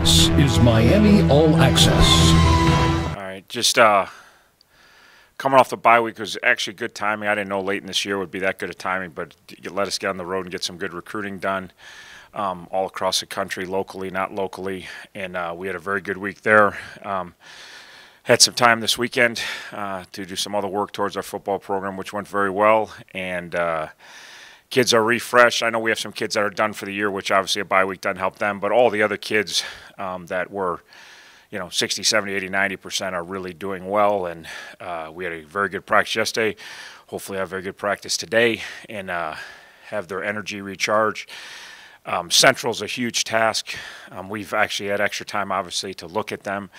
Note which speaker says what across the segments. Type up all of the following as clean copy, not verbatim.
Speaker 1: This is Miami All Access.
Speaker 2: All right, just coming off the bye week was actually good timing. I didn't know late in this year would be that good a timing, but you let us get on the road and get some good recruiting done all across the country, locally, not locally, and we had a very good week there. Had some time this weekend to do some other work towards our football program, which went very well, and kids are refreshed. I know we have some kids that are done for the year, which obviously a bye week doesn't help them, but all the other kids that were 60, 70, 80, 90% are really doing well, and we had a very good practice yesterday. Hopefully have a very good practice today and have their energy recharged. Central's a huge task. We've actually had extra time, obviously, to look at them.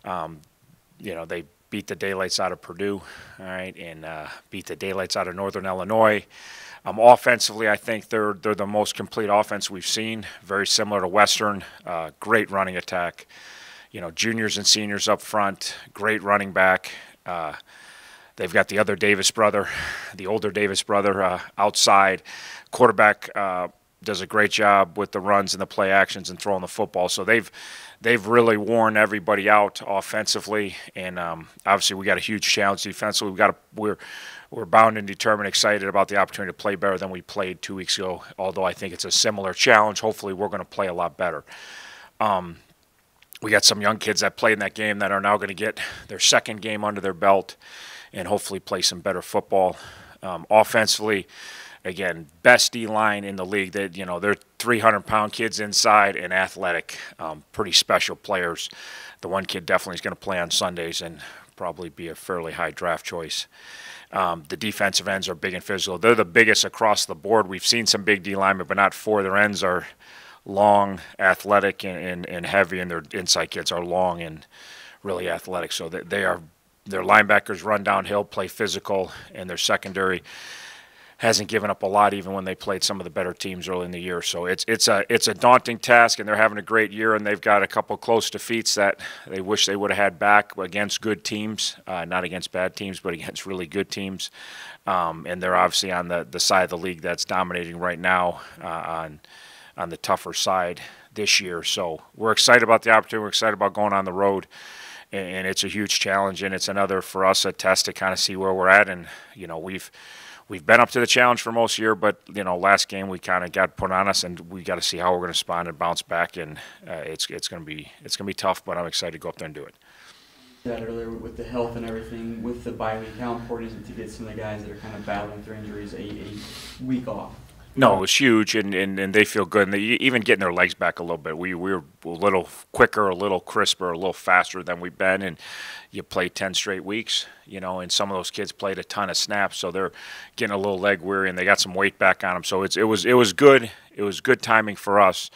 Speaker 2: They beat the daylights out of Purdue, all right, and beat the daylights out of Northern Illinois. Offensively, I think they're the most complete offense we've seen, very similar to Western. Great running attack. Juniors and seniors up front, great running back. They've got the other Davis brother, the older Davis brother outside. Quarterback does a great job with the runs and the play actions and throwing the football. So they've really worn everybody out offensively, and obviously we got a huge challenge defensively. We're bound and determined, excited about the opportunity to play better than we played 2 weeks ago. Although I think it's a similar challenge. Hopefully we're going to play a lot better. We got some young kids that played in that game that are now going to get their second game under their belt and hopefully play some better football. Offensively, again, best D-line in the league. They're 300-pound kids inside and athletic, pretty special players. The one kid definitely is going to play on Sundays and probably be a fairly high draft choice. The defensive ends are big and physical. They're the biggest across the board. We've seen some big D-linemen, but not four. Their ends are long, athletic, and heavy, and their inside kids are long and really athletic. So their linebackers run downhill, play physical, and their secondary hasn't given up a lot even when they played some of the better teams early in the year. So it's a daunting task, and they're having a great year, and they've got a couple close defeats that they wish they would have had back against good teams, not against bad teams, but against really good teams. And they're obviously on the side of the league that's dominating right now on the tougher side this year. So we're excited about the opportunity. We're excited about going on the road, and it's a huge challenge, and it's another, for us, a test to kind of see where we're at. And, we've been up to the challenge for most year, but, last game we kind of got put on us, and we got to see how we're going to respond and bounce back, and it's going to be tough, but I'm excited to go up there and do it.
Speaker 3: That earlier with the health and everything, with the bye week, how important is it to get some of the guys that are kind of battling through injuries a week off?
Speaker 2: No, it was huge, and they feel good. And even getting their legs back a little bit. We were a little quicker, a little crisper, a little faster than we've been. And you play 10 straight weeks, and some of those kids played a ton of snaps, so they're getting a little leg weary, and they got some weight back on them. So it was good. It was good timing for us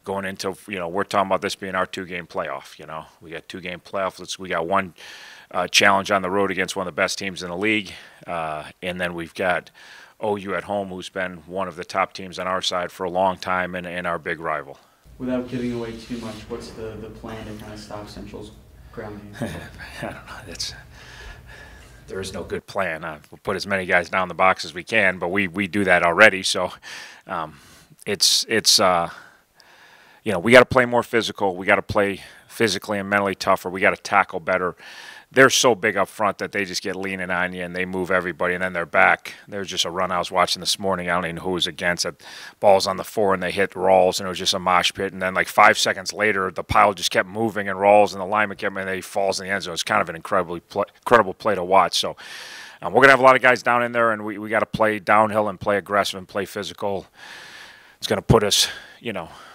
Speaker 2: going into, we're talking about this being our 2-game playoff. We got 2-game playoff. We got one challenge on the road against one of the best teams in the league, and then we've got OU at home, who's been one of the top teams on our side for a long time and our big rival.
Speaker 3: Without giving away too much, what's the plan to kind of stop Central's ground game?
Speaker 2: I don't know. There is no good plan. We'll put as many guys down the box as we can, but we do that already. So we got to play more physical. We got to play physically and mentally tougher. We got to tackle better. They're so big up front that they just get leaning on you and they move everybody, and then they're back. There's just a run I was watching this morning. I don't even know who was against it. Ball's on the 4 and they hit Rawls, and it was just a mosh pit. And then like 5 seconds later, the pile just kept moving, and Rawls and the lineman kept, and he falls in the end zone. It's kind of an incredible play to watch. So we're going to have a lot of guys down in there, and we got to play downhill and play aggressive and play physical. It's going to put us,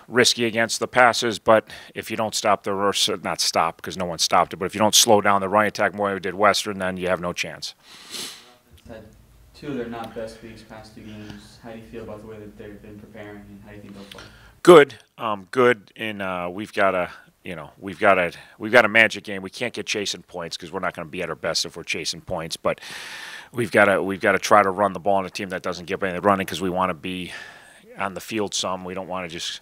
Speaker 2: risky against the passes, but if you don't stop not stop because no one stopped it, but if you don't slow down the running attack more than we did Western, then you have no chance.
Speaker 3: Had 2 of their not best weeks, past 2 games. How do you feel about the way that they've been preparing, and how do you think they'll play?
Speaker 2: Good, good. And we've got a magic game. We can't get chasing points because we're not going to be at our best if we're chasing points. But we've got to try to run the ball on a team that doesn't get any running because we want to be on the field some. We don't want to just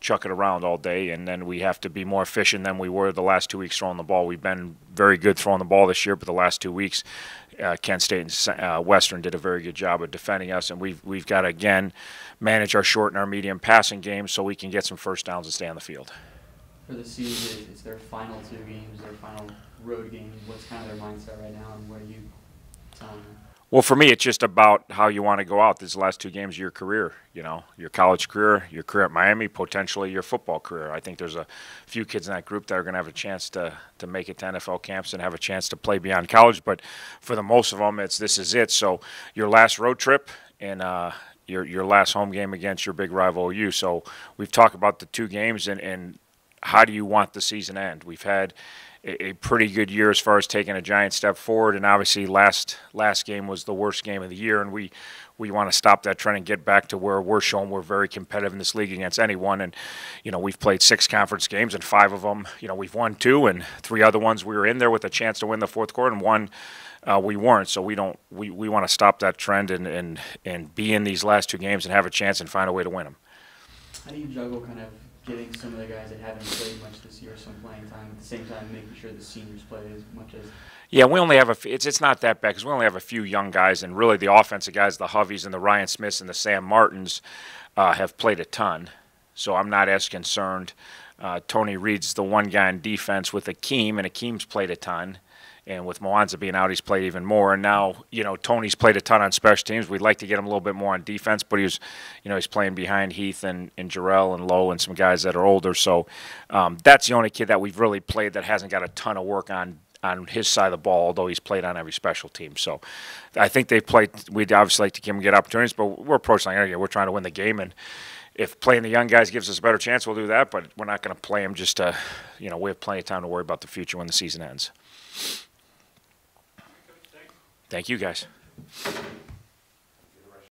Speaker 2: chuck it around all day, and then we have to be more efficient than we were the last 2 weeks throwing the ball. We've been very good throwing the ball this year, but the last 2 weeks, Kent State and Western did a very good job of defending us, and we've got to, again, manage our short and our medium passing game so we can get some first downs and stay on the field.
Speaker 3: for the season, it's their final 2 games, their final road game. What's kind of their mindset right now, and what are you telling them?
Speaker 2: Well, for me, it's just about how you want to go out these last 2 games of your career, you know, your college career, your career at Miami, potentially your football career. I think there's a few kids in that group that are going to have a chance to make it to NFL camps and have a chance to play beyond college. But for the most of them, this is it. So your last road trip and your last home game against your big rival OU. So we've talked about the 2 games and how do you want the season to end? We've had a pretty good year as far as taking a giant step forward, and obviously last game was the worst game of the year, and we want to stop that trend and get back to where we're showing we're very competitive in this league against anyone. And you know, we've played 6 conference games, and 5 of them, you know, we've won 2, and 3 other ones we were in there with a chance to win the fourth quarter, and 1 we weren't. So we want to stop that trend and be in these last 2 games and have a chance and find a way to win them.
Speaker 3: How do you juggle kind of getting some of the guys that haven't played much this year some playing time, at the same time making sure the seniors play as much as?
Speaker 2: Yeah, we only have it's not that bad because we only have a few young guys, and really the offensive guys, the Hoveys and the Ryan Smiths and the Sam Martins, have played a ton. So I'm not as concerned. Tony Reed's the one guy in defense with Akeem, and Akeem's played a ton. And with Mwanza being out, he's played even more. And now, you know, Tony's played a ton on special teams. We'd like to get him a little bit more on defense, but he's playing behind Heath and Jarrell and Lowe and some guys that are older. So that's the only kid that we've really played that hasn't got a ton of work on his side of the ball, although he's played on every special team. So I think they've played. We'd obviously like to give him get opportunities, but we're approaching like, we're trying to win the game. And if playing the young guys gives us a better chance, we'll do that. But we're not going to play them just to, you know, we have plenty of time to worry about the future when the season ends. Thank you, guys.